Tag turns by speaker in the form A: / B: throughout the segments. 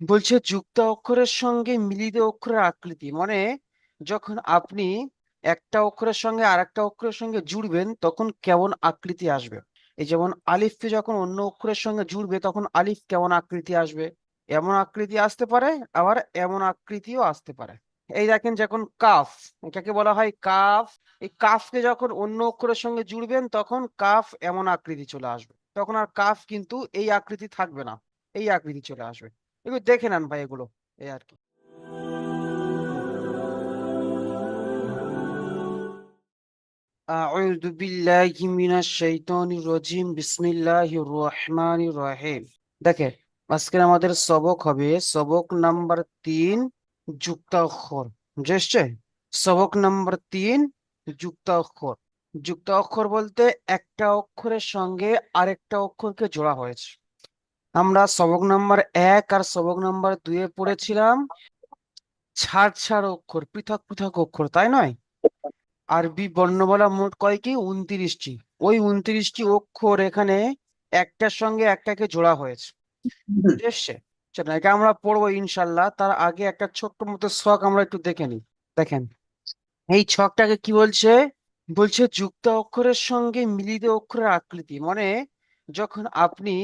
A: বলছে যুক্ত অক্ষরের সঙ্গে মিলিত অক্ষরের আকৃতি মানে যখন আপনি একটা অক্ষরের সঙ্গে আরেকটা অক্ষরের সঙ্গে জুড়বেন তখন কেমন আকৃতি আসবে। এই যেমন আলিফকে যখন অন্য অক্ষরের সঙ্গে জুড়বে তখন আলিফ কেমন আকৃতি আসবে। এমন আকৃতি আসতে পারে, আবার এমন আকৃতিও আসতে পারে। এই দেখেন যখন কাফ, এটাকে বলা হয় কাফ। এই কাফকে যখন অন্য অক্ষরের সঙ্গে জুড়বেন তখন কাফ এমন আকৃতি চলে আসবে, তখন আর কাফ কিন্তু এই আকৃতি থাকবে না, এই আকৃতি চলে আসবে। এগুলো দেখে নেন ভাই, এগুলো এই আর কি। আউযু বিল্লাহি মিনাশ শাইতানির রাজিম, বিসমিল্লাহির রহমানির রহিম। দেখেন, আজকে আমাদের সবক হবে সবক নাম্বার 3, যুক্তাক্ষর। বুঝেছে? সবক নাম্বার 3, যুক্তাক্ষর। যুক্তাক্ষর বলতে একটা অক্ষরের সঙ্গে আরেকটা অক্ষরকে জোড়া হয়েছে। আমরা সবক নাম্বার 1 আর সবক নাম্বার 2 এ পড়েছিলাম ছাড় ছাড় অক্ষর, পৃথক পৃথক অক্ষর, তাই নয়? আরবি বর্ণমালা মোট কয়টি? 29টি। ওই 29টি অক্ষর এখানে একটার সঙ্গে একটাকে জোড়া হয়েছে। বুঝে এসছে? চলো এটা আমরা পড়বো ইনশাল্লাহ, তার আগে একটা ছোট্ট মতো ছক আমরা একটু দেখে নিই। দেখেন, এই ছকটাকে কি বলছে? বলছে যুক্ত অক্ষরের সঙ্গে মিলিত অক্ষরের আকৃতি মানে যখন আপনি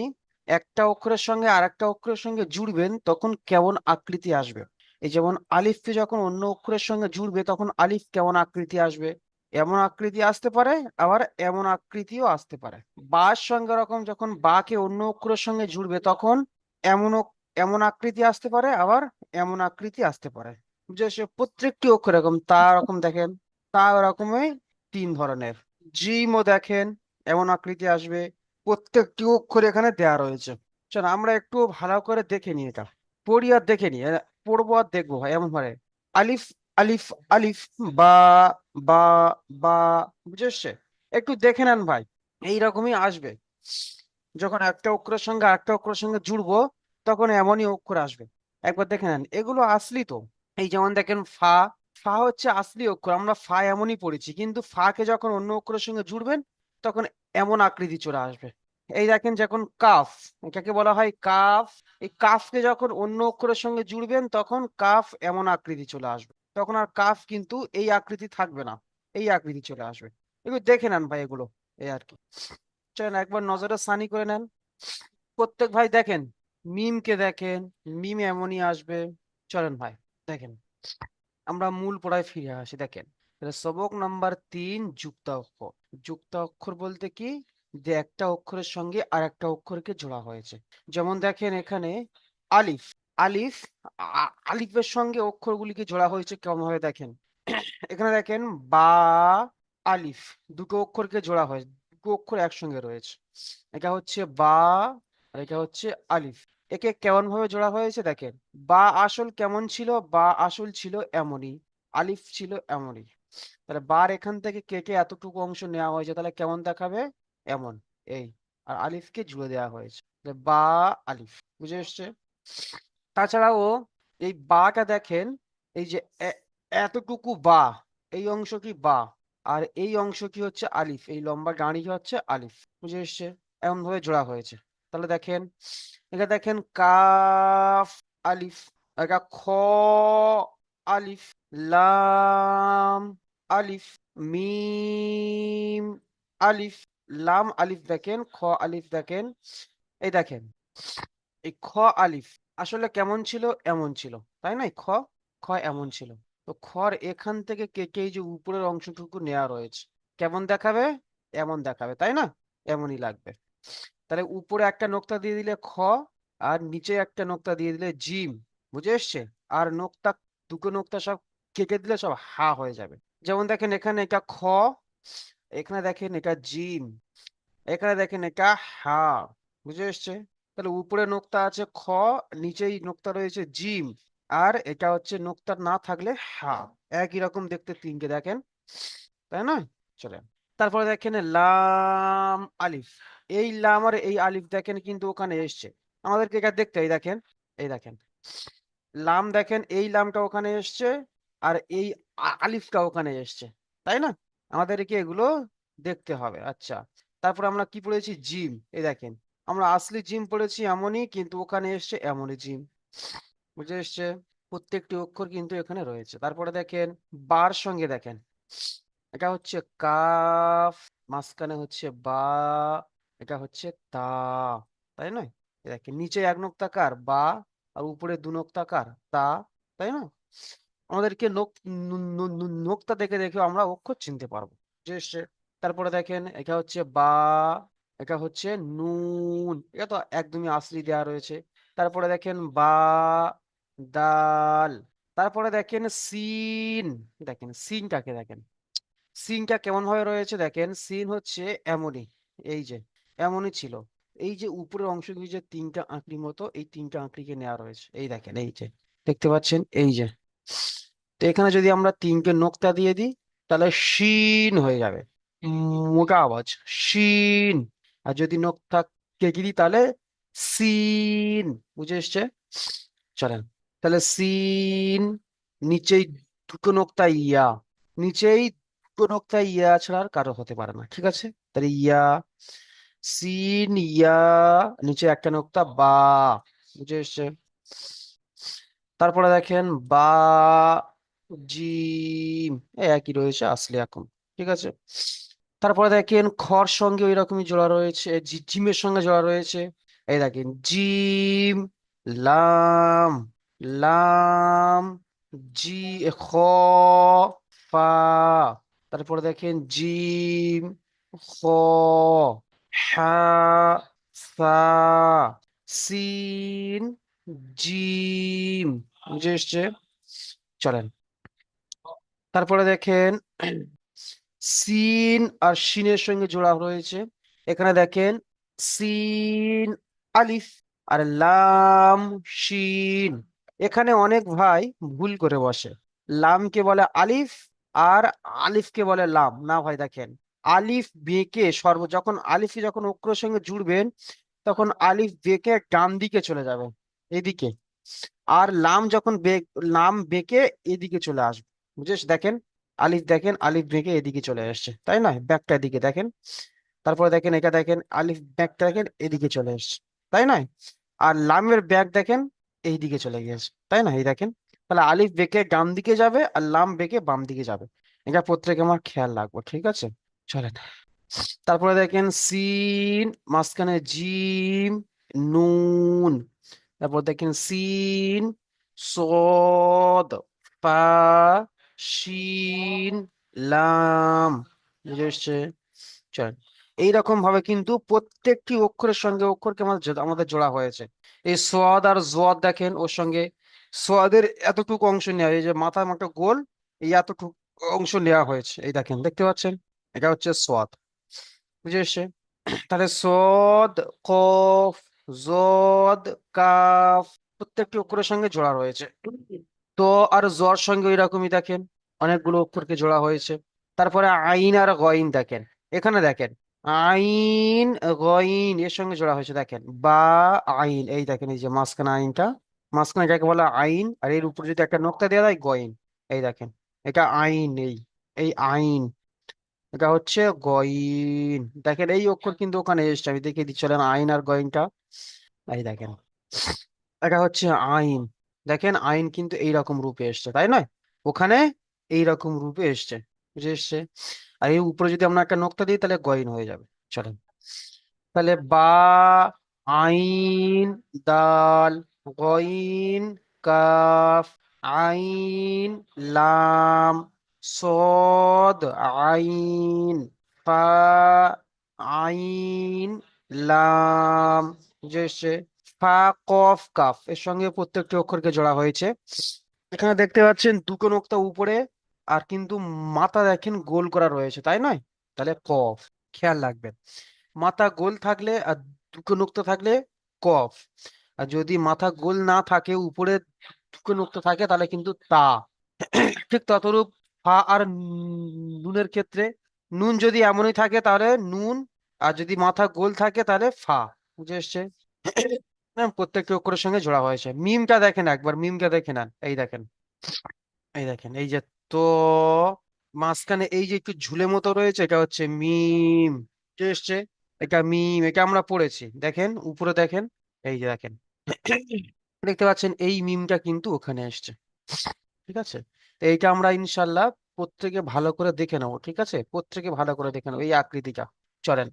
A: একটা অক্ষরের সঙ্গে আরেকটা অক্ষরের সঙ্গে জুড়বেন তখন কেমন আকৃতি আসবে। এই যেমন আলিফকে যখন অন্য অক্ষরের সঙ্গে জুড়বে তখন আলিফ কেমন আকৃতি আসবে। এমন আকৃতি আসতে পারে, আবার এমন আকৃতিও আসতে পারে। বার সঙ্গে রকম যখন বাকে অন্য অক্ষরের সঙ্গে জুড়বে তখন এমন এমন আকৃতি আসতে পারে, আবার এমন আকৃতি আসতে পারে। যে সে প্রত্যেকটি অক্ষর এরকম তা রকম দেখেন, তা ওরকমই 3 ধরনের। জিমও দেখেন এমন আকৃতি আসবে। প্রত্যেকটি অক্ষর এখানে দেয়া রয়েছে। চল আমরা একটু ভালো করে দেখে নিই, এটা পড়ি আর দেখে নিই, পড়বো আর দেখবো ভাই এমন ভাবে। আলিফ, আলিফ, আলিফ, বা, বা, বা। বুঝেছে? একটু দেখে নেন ভাই, এইরকমই আসবে। যখন একটা অক্ষরের সঙ্গে আরেকটা অক্ষরের সঙ্গে জুড়বো তখন এমনই অক্ষর আসবে। একবার দেখে নেন, এগুলো আসলি তো। এই যেমন দেখেন ফা, ফা হচ্ছে আসলি অক্ষর, আমরা ফা এমনই পড়েছি, কিন্তু ফা কে যখন অন্য অক্ষরের সঙ্গে জুড়বেন তখন এমন আকৃতি চলে আসবে। এই দেখেন যখন কাফ, এটাকে বলা হয় কাফ। এই কাফকে যখন অন্য অক্ষরের সঙ্গে জুড়বেন তখন কাফ এমন আকৃতি চলে আসবে, তখন আর কাফ কিন্তু এই আকৃতি থাকবে না, এই আকৃতি চলে আসবে। এগুলো দেখে নেন ভাই, এগুলো এই আর কি। চলেন একবার নজরে সানি করে নেন। প্রত্যেক ভাই দেখেন, মিমকে দেখেন, মিম এমনই আসবে। চলেন ভাই দেখেন, আমরা মূল পড়ায় ফিরে আসি। দেখেন, তাহলে সবক নাম্বার 3, যুক্ত অক্ষর। যুক্ত অক্ষর বলতে কি? যে একটা অক্ষরের সঙ্গে আর একটা অক্ষরকে জোড়া হয়েছে। যেমন দেখেন এখানে আলিফ, আলিফ, আলিফের সঙ্গে অক্ষরগুলিকে জোড়া হয়েছে কেমন ভাবে দেখেন। এখানে দেখেন বা, আলিফ, দুটো অক্ষরকে জোড়া হয়েছে, দুটো অক্ষর একসঙ্গে রয়েছে। এটা হচ্ছে বা, আর এটা হচ্ছে আলিফ। একে কেমন ভাবে জোড়া হয়েছে দেখেন। বা আসল কেমন ছিল? বা আসল ছিল এমনই, আলিফ ছিল এমনই। তাহলে বার এখান থেকে কেটে এতটুকু অংশ নেওয়া হয়েছে, তাহলে কেমন দেখাবে? এমন, এই। আর আলিফকে জুড়ে দেওয়া হয়েছে, তাহলে বা, আলিফ। বুঝে এসছে? তাছাড়াও এই বাটা দেখেন, এই যে এতটুকু বা, এই অংশ কি বা, আর এই অংশ কি হচ্ছে আলিফ, এই লম্বা গাড়ি হচ্ছে আলিফ। বুঝে এসছে? এমন ভাবে জোড়া হয়েছে। তাহলে দেখেন, এটা দেখেন কাফ, আলিফ, এটা খ, আলিফ, লাম, আলিফ, মিম, আলিফ, লাম, আলিফ দেখেন, খ, আলিফ দেখেন। এই দেখেন, এই খ, আলিফ আসলে কেমন ছিল? এমন ছিল, তাই না? খ, খ এমন ছিল। তো খর এখান থেকে কেটে এই যে উপরের অংশটুকু নেওয়া রয়েছে, কেমন দেখাবে? এমন দেখাবে, তাই না? এমনই লাগবে। তাহলে উপরে একটা নোক্তা দিয়ে দিলে খ, আর নিচে একটা নোক্তা দিয়ে দিলে জিম। বুঝে এসছে? আর নোক্তা, দুটো নোক্তা সব কেটে দিলে সব হা হয়ে যাবে। যেমন দেখেন এখানে এটা খ, এখানে দেখেন এটা জিম, এখানে দেখেন এটা হা। বুঝে এসছে? তাহলে উপরে নোক্তা আছে খ, নিচেই নোক্তা রয়েছে জিম, আর এটা হচ্ছে নোক্তা না থাকলে হা। একই রকম দেখতে তিনটে দেখেন, তাই না? চলে, তারপরে দেখেন লাম, আলিফ। এই লাম আর এই আলিফ দেখেন কিন্তু ওখানে এসছে, আমাদেরকে এটা দেখতে, এই দেখেন, এই দেখেন লাম দেখেন, এই লামটা ওখানে এসছে, আর এই আলিফটা ওখানে এসছে, তাই না? আমাদেরকে এগুলো দেখতে হবে। আচ্ছা, তারপর আমরা কি পড়েছি? জিম। এই দেখেন, আমরা আসলি জিম পড়েছি এমনই, কিন্তু ওখানে এসছে এমনই জিম। বুঝে এসছে? প্রত্যেকটি অক্ষর কিন্তু এখানে রয়েছে। তারপরে দেখেন বার সঙ্গে দেখেন, এটা হচ্ছে কাফ, মাঝখানে হচ্ছে বা, এটা হচ্ছে তা, তাই নয়? এই দেখেন নিচে এক নক্তাকার বা, আর উপরে দু নক্তাকার তা, তাই না? আমাদেরকে নোক্তা দেখে দেখে আমরা অক্ষর চিনতে পারবো। যে তারপরে দেখেন এটা হচ্ছে বা, এটা হচ্ছে নুন, এটা তো একদমই আসলি দেওয়া রয়েছে। তারপরে দেখেন বা, দাল, তারপরে দেখেন সিন, দেখেন সিনটাকে দেখেন, সিনটা কেমন ভাবে রয়েছে দেখেন, সিন হচ্ছে এমনই, এই যে এমনই ছিল, এই যে উপরের অংশগুলি যে তিনটা আঁকড়ির মতো, এই তিনটা আঁকড়িকে নেওয়া রয়েছে, এই দেখেন এই যে দেখতে পাচ্ছেন এই যে। তো এখানে যদি আমরা তিনটে নোক্তা দিয়ে দিই তাহলে শিন হয়ে যাবে, মোটা আওয়াজ শিন। আর যদি নোক্তা কেটে দিই তাহলে সিন। বুঝে এসছে? চলেন, তাহলে সিন, নিচেই দুটো নোক্তা ইয়া, নিচেই দুটো নোক্তা ইয়া ছাড়া আর কারো হতে পারে না, ঠিক আছে? তাহলে ইয়া, সিন ইয়া, নিচে একটা নোক্তা বা। বুঝে এসছে? তারপরে দেখেন বা, জিম, এই একই রয়েছে আসলে এখন, ঠিক আছে? তারপরে দেখেন খর সঙ্গে ওই রকমই জোড়া রয়েছে, জিমের সঙ্গে জোড়া রয়েছে, এই দেখেন জিম, লাম, লাম, জি, খ, ফা, তারপরে দেখেন জিম, খ, হা, সা, সিন, জিম। বুঝে এসছে? চলেন, তারপরে দেখেন সিন আর শিনের সঙ্গে জোড়া রয়েছে, এখানে দেখেন সিন আলিফ আর লাম শিন। এখানে অনেক ভাই ভুল করে বসে, লামকে বলে আলিফ আর আলিফকে বলে লাম। না ভাই দেখেন, আলিফ বেঁকে যখন আলিফকে যখন অক্ষরের সঙ্গে জুড়বেন তখন আলিফ বেঁকে ডান দিকে চলে যাবে, এদিকে। আর লাম যখন লাম বেঁকে এদিকে চলে আসবে। বুঝেছ? দেখেন আলিফ, দেখেন আলিফ বেঁকে এদিকে চলে আসছে, তাই না? ব্যাকটা এদিকে দেখেন। তারপরে দেখেন এটা দেখেন আলিফ ব্যাকটা দেখেন এদিকে চলে আসছে, তাই না? আর লামের ব্যাক দেখেন এইদিকে চলে গিয়েছে, তাই না? এই দেখেন, তাহলে আলিফ বেঁকে ডান দিকে যাবে আর লাম বেঁকে বাম দিকে যাবে। এটা প্রত্যেকে আমার খেয়াল রাখবো, ঠিক আছে? চলেন, তারপরে দেখেন সিন, মাঝখানে জিম, নুন, তারপর দেখেন সিন, সদ, ফা, শিন, লাম। বুঝে এসছে? চল, এইরকম ভাবে কিন্তু প্রত্যেকটি অক্ষরের সঙ্গে অক্ষরকে আমাদের জোড়া হয়েছে। এই সোয়াদ আর জোয়াদ দেখেন ওর সঙ্গে, সোয়াদের এতটুকু অংশ নেওয়া, এই যে মাথার একটা গোল, এই এতটুকু অংশ নেওয়া হয়েছে, এই দেখেন দেখতে পাচ্ছেন, এটা হচ্ছে সোয়াদ। বুঝে এসছে? তাহলে সদ, কফ, জদ, কাফ, প্রত্যেকটি অক্ষরের সঙ্গে জোড়া রয়েছে। তো আর জর সঙ্গে ওই রকমই দেখেন, অনেকগুলো অক্ষরকে জোড়া হয়েছে। তারপরে আইন আর গইন দেখেন, এখানে দেখেন আইন, গইন এর সঙ্গে জোড়া হয়েছে দেখেন, বা, আইন, এই দেখেন এই যে মাঝখানে আইনটা, মাঝখানে যাকে বলা আইন, আর এর উপরে যদি একটা নোক্তা দেওয়া হয় গইন, এই দেখেন এটা আইন, এই এই আইন, এটা হচ্ছে গইন। দেখেন এই অক্ষর কিন্তু ওখানে এসছে, আমি দেখিয়ে দিচ্ছি, চলেন আইন আর গইনটা, এই দেখেন এটা হচ্ছে আইন। দেখেন আইন কিন্তু এইরকম রূপে এসছে, তাই নয়? ওখানে এইরকম রূপে এসছে। বুঝে এসছে? আর এই উপরে যদি আমরা একটা নোক্তা দিই তাহলে গইন হয়ে যাবে। চলেন, তাহলে বা, আইন, দাল, গইন, কাফ, আইন, লাম, সদ, আইন, ফা, আইন, লাম। বুঝে এসছে? ফা, কফ, কাফ এর সঙ্গে প্রত্যেকটি অক্ষরকে জোড়া হয়েছে। এখানে দেখতে পাচ্ছেন দুটো নোক্তা উপরে, আর কিন্তু মাথা দেখেন গোল করা রয়েছে, তাই নয়? তাহলে কফ, খেয়াল রাখবেন, মাথা গোল থাকলে আর দুটো নোক্তা থাকলে কফ, আর যদি মাথা গোল না থাকে উপরে দুটো নোক্তা থাকে তাহলে কিন্তু তা। ঠিক ততরূপ ফা আর নুনের ক্ষেত্রে, নুন যদি এমনই থাকে তাহলে নুন, আর যদি মাথা গোল থাকে তাহলে ফা। বুঝে এসছে? প্রত্যেকটি অক্ষরের সঙ্গে জোড়া হয়েছে। মিমটা দেখেন একবার, মিমটা দেখে নেন, এই দেখেন, এই দেখেন এই যে, তো মাঝখানে এই যে একটু ঝুলে মতো রয়েছে, এটা হচ্ছে মিম। বুঝে এসছে? এটা মিম, এটা আমরা পড়েছি, দেখেন উপরে দেখেন, এই যে দেখেন দেখতে পাচ্ছেন এই মিমটা কিন্তু ওখানে এসছে। ঠিক আছে, তো এইটা আমরা ইনশাল্লাহ প্রত্যেকে ভালো করে দেখে নেবো। ঠিক আছে, প্রত্যেকে ভালো করে দেখে নেবো এই আকৃতিটা। চলেন,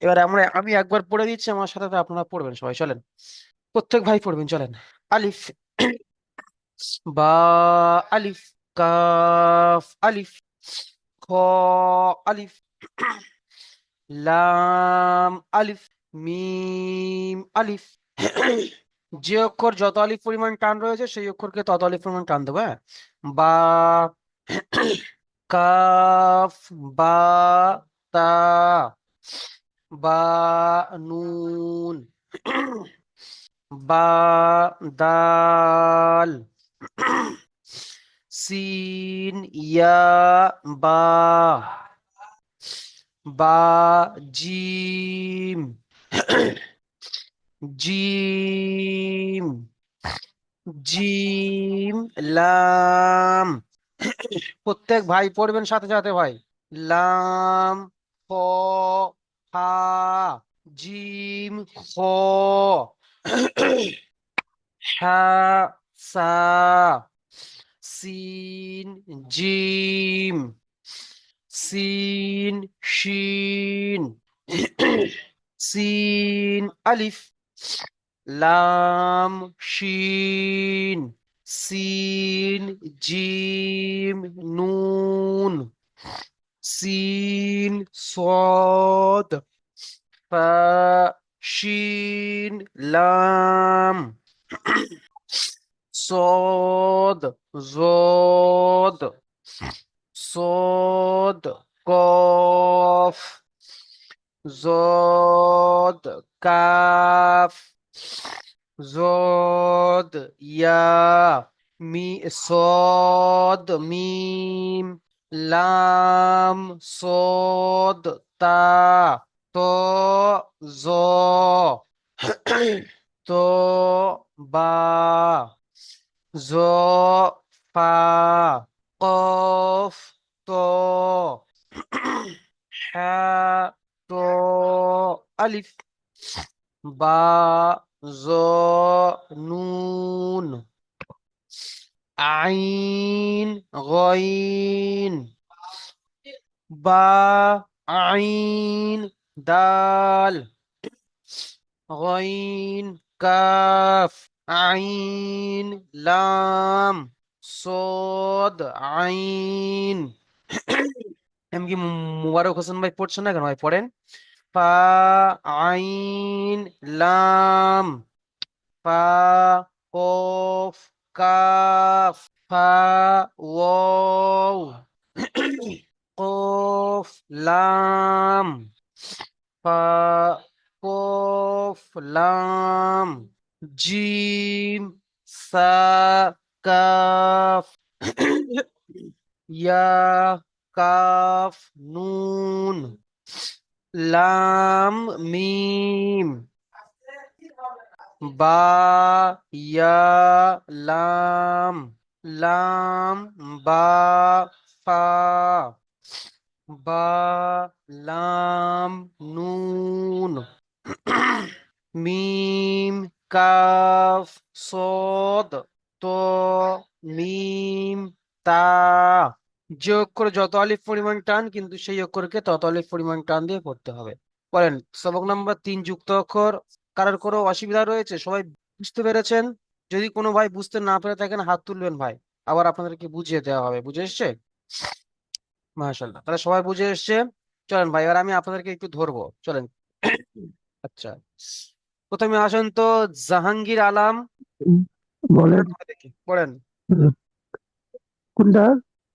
A: এবার আমি একবার পড়ে দিচ্ছি, আমার সাথে সাথে আপনারা পড়বেন সবাই, চলেন। প্রত্যেক ভাই পড়বেন, চলেন। আলিফ, বা, আলিফ, কাফ, আলিফ, খ, আলিফ, লাম, আলিফ, মিম, আলিফ। যে অক্ষর যত আলিফ পরিমাণ টান রয়েছে সেই অক্ষরকে তত আলিফ পরিমাণ টান দেবো, হ্যাঁ। বা, কাফ, বা, তা, বা, নুন, বা, দাল, সিন, ইয়া, বা, বা, জিম, জিম, জিম, লাম। প্রত্যেক ভাই পড়বেন সাথে সাথে ভাই। লাম, খ, হা, জিম, খ, হা, সা, সিন, জিম, সিন, শিন, সিন, আলিফ, লাম, শিন, সিন, জিম, নুন, সিন, صاد, ফা, শিন, লাম, صاد, زود, صاد, قاف, زود, কাফ, زود, ইয়া, صاد, মিম, লাম, صاد, তা, ত, জ, তো, বা, জ, ফা, কফ, ত, হা, ত, আলিফ, বা, জ, নুন, আইন, গইন, বা, আইন, দাল, গইন, কাফ, আইন, লাম, সদ, আইন। এম কি মুবারক হোসেন ভাই পড়ছেন না কেন ভাই, পড়েন। ফা, আইন, লাম, ফা, কফ, কাফ, ফা, ওয়াও, কফ, লাম, ফা, কফ, লাম, জিম, সা, কাফ, ইয়া, কাফ, নুন, লাম, মিম, বা, ইয়া, লাম, লাম, বা, ফা, বা, লাম, নুন, মিম, কাফ, সদ, ত, মিম, তা। যে অক্ষরে যত আলিফ পরিমাণ টান কিন্তু সেই অক্ষরকে তত আলিফ পরিমাণ টান দিয়ে পড়তে হবে। বলেন, সবক নাম্বার 3 যুক্ত অক্ষর। কারোর কোনো অসুবিধা রয়েছে? সবাই বুঝতে পেরেছেন? যদি কোনো ভাই বুঝতে না পেরে থাকেন হাত তুলবেন ভাই, আবার আপনাদেরকে বুঝিয়ে দেওয়া হবে। বুঝে এসছে? মাশাআল্লাহ, তাহলে সবাই বুঝে এসছে। চলেন ভাই, এবার আমি আপনাদেরকে একটু ধরবো, চলেন। আচ্ছা, প্রথমে আসেন তো জাহাঙ্গীর আলম।
B: হুম, বলেন।
A: পড়েন তো দেখি, পড়েন।
B: কোনটা?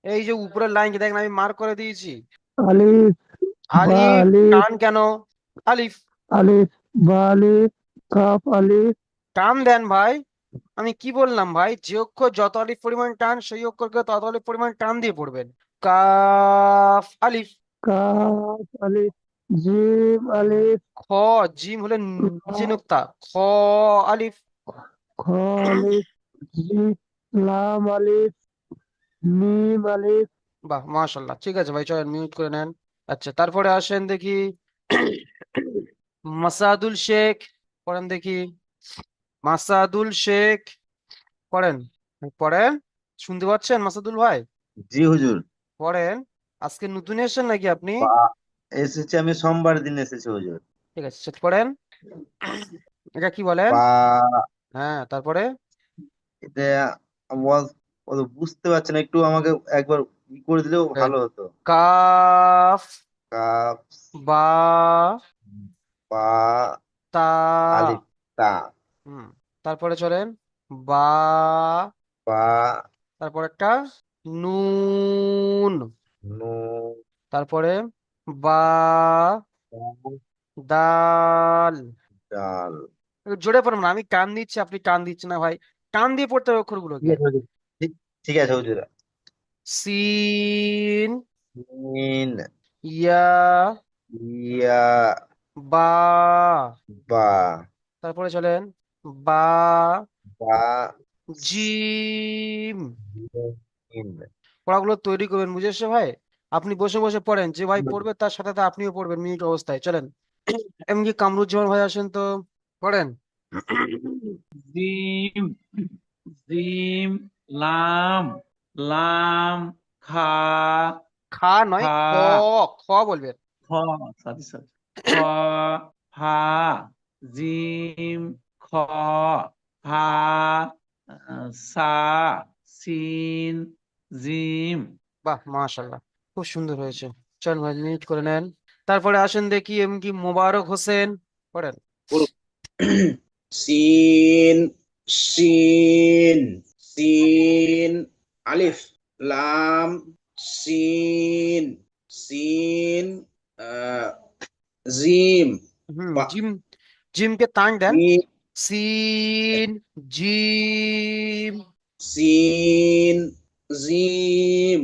A: এই যে উপরের লাইন দেখেন আমি মার্ক করে দিয়েছি।
B: আলিফ, বা
A: আলিফ,
B: আলিফ,
A: টান কেন? আলিফ,
B: আলিফ, বা আলিফ, কাফ আলিফ,
A: টান দেন ভাই। আমি কি বললাম ভাই, যে অক্ষর যত আলিফ পরিমাণ টান সেই অক্ষরকে তত আলিফ পরিমাণ টান দিয়ে পড়বেন। কাফ, আলিফ,
B: কাফ আলিফ, জিম আলিফ,
A: খ, জিম হলে নিচে
B: লাম,
A: নুক্তা, খ, আলিফ।
B: খ আলিফ, জি, লাম আলিফ, মিম আলিফ,
A: বাহ, মাশাল্লাহ, ঠিক আছে ভাই, চলেন মিউট করে নেন। আচ্ছা, তারপরে আসেন দেখি মাসাদুল শেখ, পড়েন দেখি। মাসাদুল শেখ। পড়েন, পড়েন। শুনতে পাচ্ছেন মাসাদুল ভাই?
C: জি হুজুর।
A: পড়েন। আজকে নতুন এসেছেন নাকি আপনি?
C: বা এসেছি, আমি সোমবার দিন এসেছি হুজুর।
A: ঠিক আছে, পড়েন। এটা কি বলেন?
C: বা
A: হ্যাঁ, তারপরে?
C: এটা অত বুঝতে পারছি না, একটু আমাকে একবার করে দিলেও
A: পড়েন।
C: ভালো হতো।
A: কাফ।
C: কাপ,
A: বা।
C: বা,
A: তা।
C: আলিফ, তা,
A: হুম। তারপরে চলেন। বা।
C: বা,
A: তারপর একটা নুন।
C: নুন,
A: তারপরে বা। দাল।
C: ডাল।
A: একটু জোরে পড়বেন না, আমি কান দিচ্ছি আপনি কান দিচ্ছেন না ভাই। কান দিয়ে পড়তে হবে
C: ঠিক
A: অক্ষরগুলোকে।
C: আছে হুজুর। ঠিক ঠিক আছে হুজুর।
A: সিন।
C: মিন,
A: ইয়া।
C: ইয়া,
A: বা।
C: বা,
A: তারপরে চলেন। বা।
C: বা,
A: জিম।
C: মিন।
A: পড়াগুলো তৈরি করবেন, বুঝেছো ভাই? আপনি বসে বসে পড়েন, যে ভাই পড়বে তার সাথে সাথে আপনিও পড়বেন মিউট অবস্থায়। চলেন। এমনি কামরুজ্জামান ভাই আসেন তো, পড়েন।
D: জিম, জিম, লাম, লাম, খা,
A: খা নয়,
D: ফা,
A: খ। খ বলবেন।
D: খ, সরি সরি, খ, ফা, জিম, খ, ফা, সা, সিন, জিম।
A: বাহ, মাশাল্লাহ, খুব সুন্দর হয়েছে। চল ভাই মিউট করে নেন। তারপরে আসেন দেখি এমকি মোবারক হোসেন, পড়েন।
E: সিন, সিন, সিন, আলিফ, লাম, সিন, সিন, আহ, জিম, বা,
A: জিম। জিমকে টান দেন।
E: জিম,
A: সিন। জিম।
E: সিন, জিম,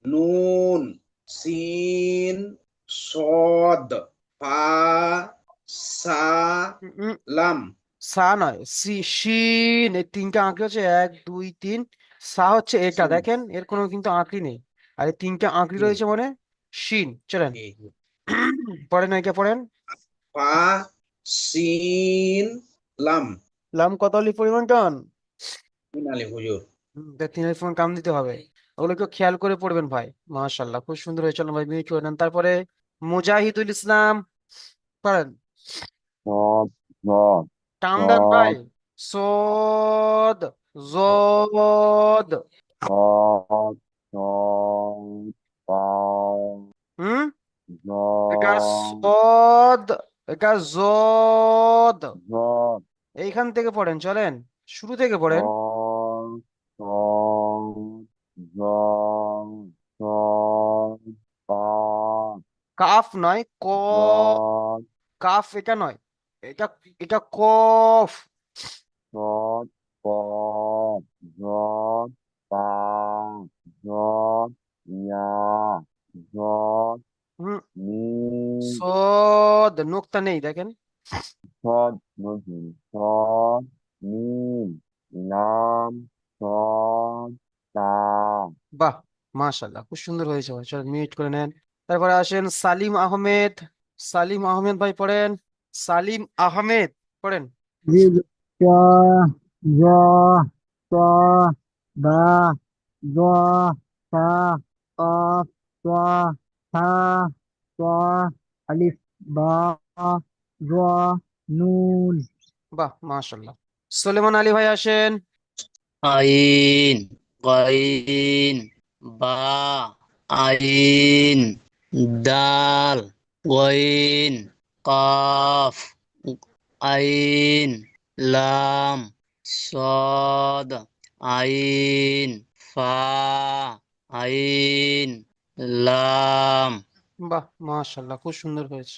E: নুন, সিন, সদ, ফা, সা, লাম।
A: সা নয়, শিন। এই তিনটা আঁকড়ি হচ্ছে 1 2 3। সা হচ্ছে এটা,
E: সিন,
A: দেখেন এর কোনো কিন্তু আঁকড়ি নেই। আর এই তিনটা আঁকড়ি
E: হুম,
A: রয়েছে মানে শিন। চলেন।
E: হুম, হুম।
A: পড়েন, নাইকা পড়েন।
E: ফা, সিন, লাম।
A: লাম কত আলি পরিমাণ টান?
E: তিন আলিফ হুজুর।
A: তিন আলি পরিমাণ কাম দিতে হবে। ওগুলো একটু খেয়াল করে পড়বেন ভাই। মাশাল্লাহ, খুব সুন্দর হয়েছে। চলেন ভাই মিউট করে নেন। তারপরে মুজাহিদুল ইসলাম, পড়েন।
C: সদ, জদ,
A: টান দেন ভাই।
C: সদ,
A: সদ। জদ।
C: সদ, সদ, তাও,
A: হুম। এটা
C: জদ,
A: সদ। এটা জদ।
C: জদ,
A: এইখান থেকে পড়েন, চলেন। শুরু থেকে পড়েন।
C: সদ, সদ, জদ, সদ, তা,
A: কাফ নয়, ক।
C: জদ,
A: কাফ এটা নয়। এটা এটা কফ।
C: সদ, কদ, জদ, তা, জদ, ইয়া, জদ,
A: হুম।
C: মিম,
A: সদ নোক্তা নেই, দেখেন।
C: সদ, নজিম, সদ, মিম, লাম, সদ, তা,
A: বাহ, মাশাল্লাহ, খুব সুন্দর হয়েছে ভাই। চল মিউট করে নেন। তারপরে আসেন সালিম আহমেদ। সালিম আহমেদ ভাই পড়েন। সালিম আহমেদ, পড়েন।
B: জিম, চা, জ, চ, দা, জ, সা, কফ, চ, হা, চ, আলিফ, বা, জ, নুন।
A: বাহ, মাশাল্লাহ। সুলেমান আলী ভাই আসেন।
F: আইন, গাইন, বা, আইন, দাল, গইন, কাফ, আইন, লাম, সদ, আইন, ফা, আইন, লাম।
A: বাহ, মাশাল্লাহ, খুব সুন্দর হয়েছে।